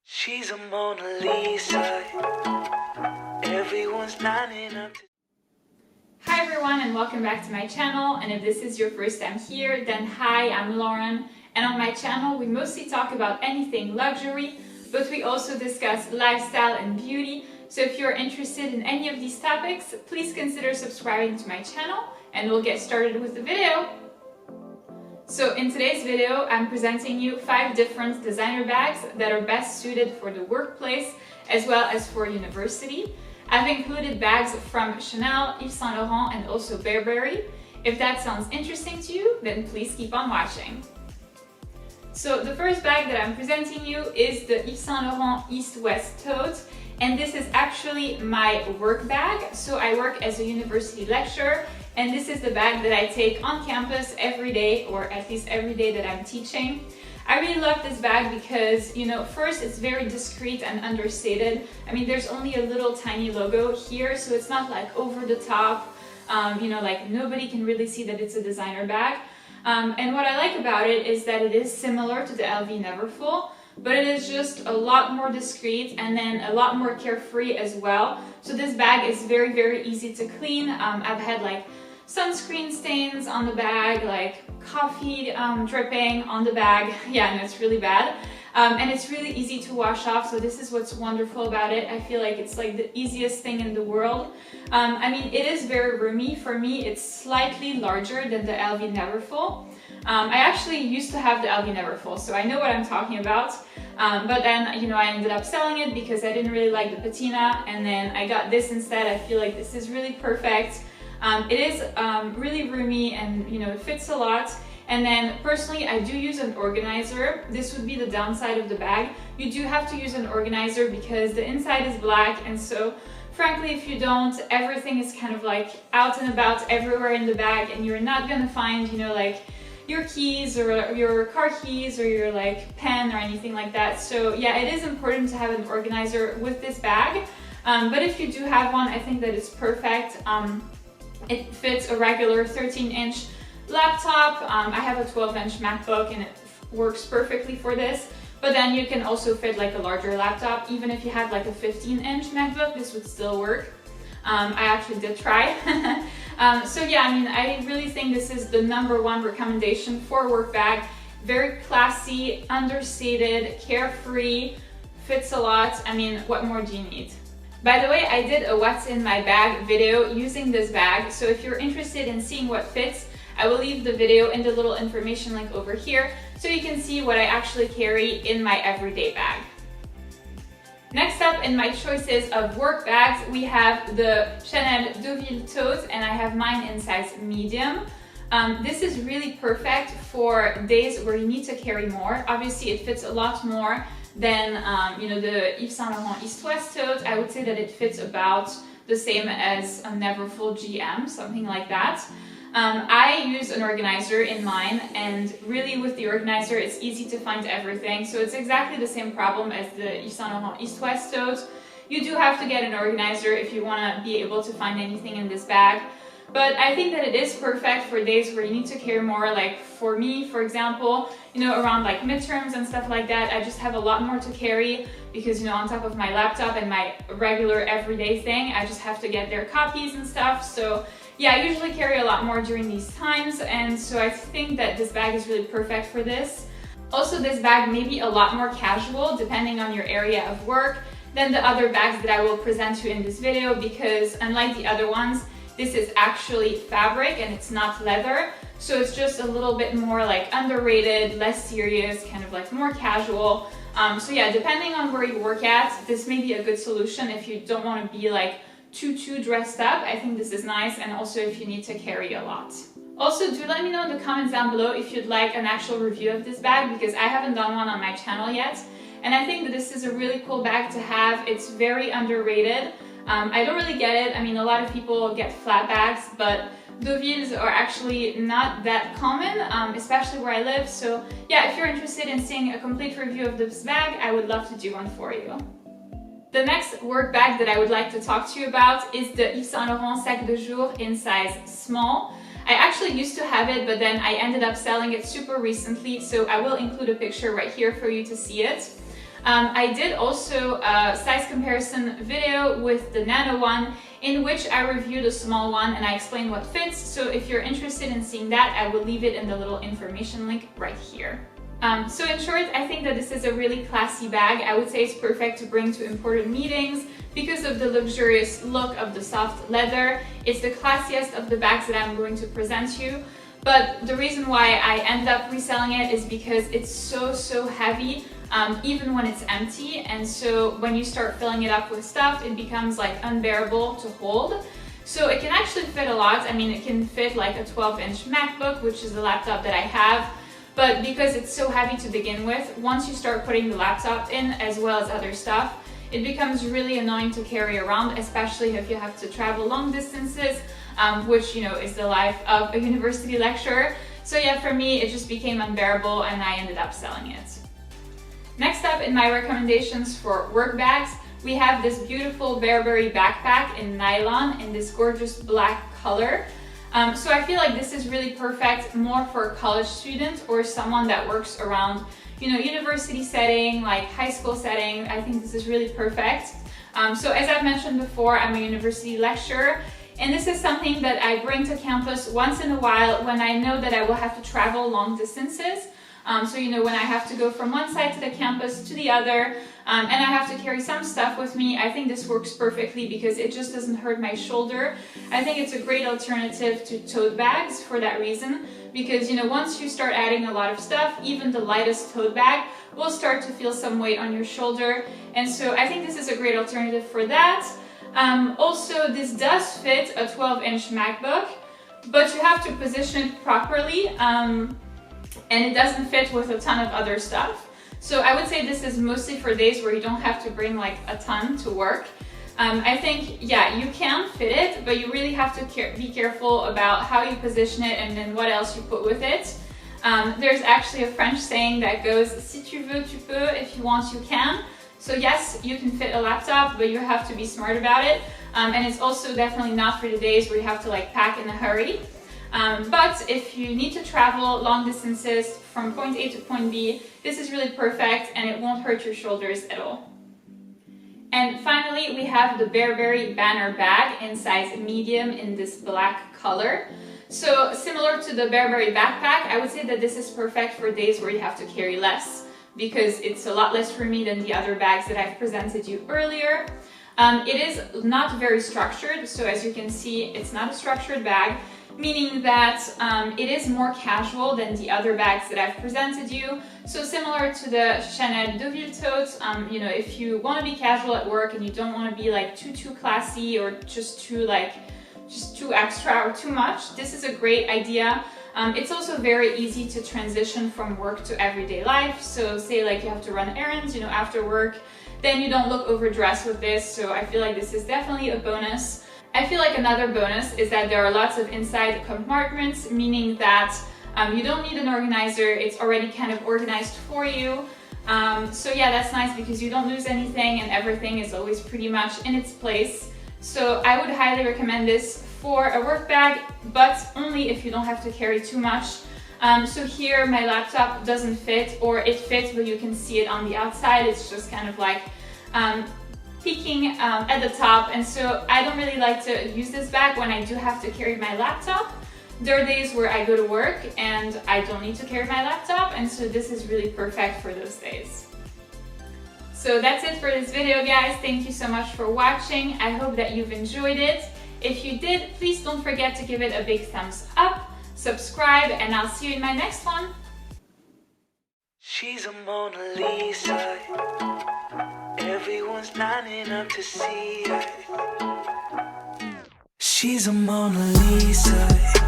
She's a Mona Lisa. Everyone's lining up. Hi everyone and welcome back to my channel, and if this is your first time here, then hi, I'm Lauren, and on my channel we mostly talk about anything luxury, but we also discuss lifestyle and beauty. So if you're interested in any of these topics, please consider subscribing to my channel and we'll get started with the video. So in today's video, I'm presenting you 5 different designer bags that are best suited for the workplace as well as for university. I've included bags from Chanel, Yves Saint Laurent, and also Bearberry. If that sounds interesting to you, then please keep on watching. So the first bag that I'm presenting you is the Yves Saint Laurent East-West Tote, and this is actually my work bag. So I work as a university lecturer, and this is the bag that I take on campus every day, or at least every day that I'm teaching. I really love this bag because, first it's very discreet and understated. I mean, there's only a little tiny logo here, so it's not like over the top, like nobody can really see that it's a designer bag. And what I like about it is that it is similar to the LV Neverfull, but it is just a lot more discreet and then a lot more carefree as well. So this bag is very, very easy to clean. I've had like sunscreen stains on the bag, like coffee dripping on the bag. Yeah, and it's really bad. And it's really easy to wash off, so this is what's wonderful about it. I feel like it's like the easiest thing in the world. I mean, it is very roomy. For me, it's slightly larger than the LV Neverfull. I actually used to have the LV Neverfull, so I know what I'm talking about. But then, I ended up selling it because I didn't really like the patina, and then I got this instead. I feel like this is really perfect. It is really roomy and, it fits a lot. And then personally, I do use an organizer. This would be the downside of the bag. You do have to use an organizer because the inside is black, and so frankly, if you don't, everything is kind of like out and about everywhere in the bag, and you're not gonna find, like your keys or your car keys or your like pen or anything like that. So yeah, it is important to have an organizer with this bag. But if you do have one, I think that it's perfect. It fits a regular 13-inch laptop. I have a 12-inch MacBook and it works perfectly for this. But then you can also fit like a larger laptop. Even if you have like a 15-inch MacBook, this would still work. I actually did try. So yeah, I mean, I really think this is the #1 recommendation for a work bag. Very classy, understated, carefree, fits a lot. I mean, what more do you need? By the way, I did a what's in my bag video using this bag. So if you're interested in seeing what fits, I will leave the video in the little information link over here so you can see what I actually carry in my everyday bag. Next up in my choices of work bags, we have the Chanel Duvet tote, and I have mine in size medium. This is really perfect for days where you need to carry more. Obviously, it fits a lot more than the Yves Saint Laurent East-West tote. I would say that it fits about the same as a Neverfull GM, something like that. I use an organizer in mine, and really with the organizer it's easy to find everything. So it's exactly the same problem as the Yves Saint Laurent East-West tote. You do have to get an organizer if you want to be able to find anything in this bag. But I think that it is perfect for days where you need to carry more. Like for me, for example, around like midterms and stuff like that, I just have a lot more to carry because, on top of my laptop and my regular everyday thing, I just have to get their copies and stuff. So yeah, I usually carry a lot more during these times, and so I think that this bag is really perfect for this. Also, this bag may be a lot more casual depending on your area of work than the other bags that I will present to you in this video, because unlike the other ones, this is actually fabric and it's not leather. So it's just a little bit more like underrated, less serious, kind of like more casual. So yeah, depending on where you work at, this may be a good solution if you don't want to be like too dressed up. I think this is nice, and also if you need to carry a lot. Also, do let me know in the comments down below if you'd like an actual review of this bag, because I haven't done one on my channel yet. And I think that this is a really cool bag to have. It's very underrated. I don't really get it. I mean, a lot of people get flat bags, but Duvets are actually not that common, especially where I live. So yeah, if you're interested in seeing a complete review of this bag, I would love to do one for you. The next work bag that I would like to talk to you about is the Yves Saint Laurent Sac Dejour in size small. I actually used to have it, but then I ended up selling it super recently, so I will include a picture right here for you to see it. I did also a size comparison video with the nano one, in which I reviewed a small one and I explained what fits. So if you're interested in seeing that, I will leave it in the little information link right here. So in short, I think that this is a really classy bag. I would say it's perfect to bring to important meetings because of the luxurious look of the soft leather. It's the classiest of the bags that I'm going to present you. But the reason why I ended up reselling it is because it's so heavy, even when it's empty. And so when you start filling it up with stuff, it becomes like unbearable to hold. So it can actually fit a lot. I mean, it can fit like a 12-inch MacBook, which is the laptop that I have. But because it's so heavy to begin with, once you start putting the laptop in as well as other stuff, it becomes really annoying to carry around, especially if you have to travel long distances, which, you know, is the life of a university lecturer. So yeah, for me, it just became unbearable and I ended up selling it. Next up in my recommendations for work bags, we have this beautiful Bearberry backpack in nylon in this gorgeous black color. So I feel like this is really perfect more for a college student or someone that works around, you know, university setting, like high school setting. I think this is really perfect. So as I've mentioned before, I'm a university lecturer, and this is something that I bring to campus once in a while when I know that I will have to travel long distances. So, you know, when I have to go from one side to the campus to the other, and I have to carry some stuff with me, I think this works perfectly because it just doesn't hurt my shoulder. I think it's a great alternative to tote bags for that reason, because, you know, once you start adding a lot of stuff, even the lightest tote bag will start to feel some weight on your shoulder. And so I think this is a great alternative for that. Also, this does fit a 12-inch MacBook, but you have to position it properly. And it doesn't fit with a ton of other stuff. So I would say this is mostly for days where you don't have to bring like a ton to work. I think, yeah, you can fit it, but you really have to be careful about how you position it and then what else you put with it. There's actually a French saying that goes, si tu veux, tu peux, if you want, you can. So yes, you can fit a laptop, but you have to be smart about it. And it's also definitely not for the days where you have to like pack in a hurry. But if you need to travel long distances from point A to point B, this is really perfect and it won't hurt your shoulders at all. And finally, we have the Bearberry Banner bag in size medium in this black color. So similar to the Bearberry backpack, I would say that this is perfect for days where you have to carry less, because it's a lot less roomy than the other bags that I've presented you earlier. It is not very structured, so as you can see, it's not a structured bag, meaning that it is more casual than the other bags that I've presented you. So similar to the Chenin Duvet totes, you know, if you want to be casual at work and you don't want to be like too classy or just too extra or too much, this is a great idea. It's also very easy to transition from work to everyday life. So say like you have to run errands, you know, after work, then you don't look overdressed with this. So I feel like this is definitely a bonus. I feel like another bonus is that there are lots of inside compartments, meaning that you don't need an organizer, it's already kind of organized for you. So yeah, that's nice because you don't lose anything and everything is always pretty much in its place. So I would highly recommend this for a work bag, but only if you don't have to carry too much. So here my laptop doesn't fit, or it fits but you can see it on the outside. It's just kind of like peeking at the top, and so I don't really like to use this bag when I do have to carry my laptop. There are days where I go to work and I don't need to carry my laptop, and so this is really perfect for those days. So that's it for this video, guys. Thank you so much for watching. I hope that you've enjoyed it. If you did, please don't forget to give it a big thumbs up, subscribe, and I'll see you in my next one. She's a Mona Lisa. Everyone's lining up to see her. She's a Mona Lisa.